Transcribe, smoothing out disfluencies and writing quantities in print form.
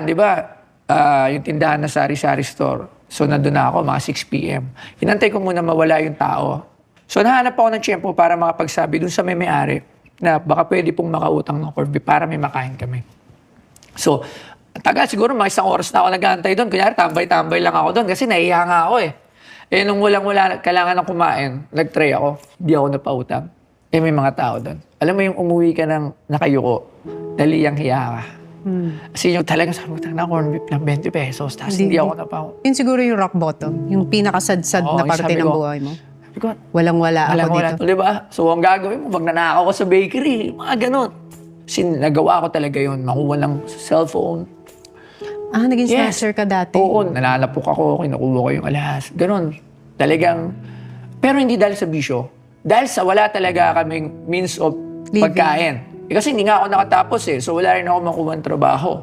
Di ba, yung tindahan na sari-sari store. So, nandun na ako, mga 6 p.m. Hinantay ko muna mawala yung tao. So, nahanap ako ng tiyempo para makapagsabi dun sa may-ari na baka pwede pong makautang ng corned beef para may makain kami. So, tagal, siguro mga 1 oras na ako nag-aantay doon. Kunyari, tambay-tambay lang ako doon kasi nahiya nga ako eh. Eh, nung walang-wala, kailangan ng kumain, nag-try ako, hindi ako napautang. Eh, may mga tao doon. Alam mo yung umuwi ka ng nakayuko, daliyang hiya ka. Kasi yung talaga sa utang na corned beef ng 20 pesos, tapos hindi ako napautang. Yun siguro yung rock bottom, yung pinakasadsad na parte ng buhay mo. Walang-wala ako dito. Di ba? So, ang gagawin mo, magnanakaw ko sa bakery, mga ganun. Kasi nagawa ko talaga yun, makuha ng cellphone. Naging snatcher ka dati? Oo, nananapok ako, kinukuha ko yung alahas. Ganun. Talagang, pero hindi dahil sa bisyo. Dahil sa wala talaga kaming means of Living. pagkain. Kasi hindi nga ako nakatapos eh. So wala rin ako makuha ng trabaho.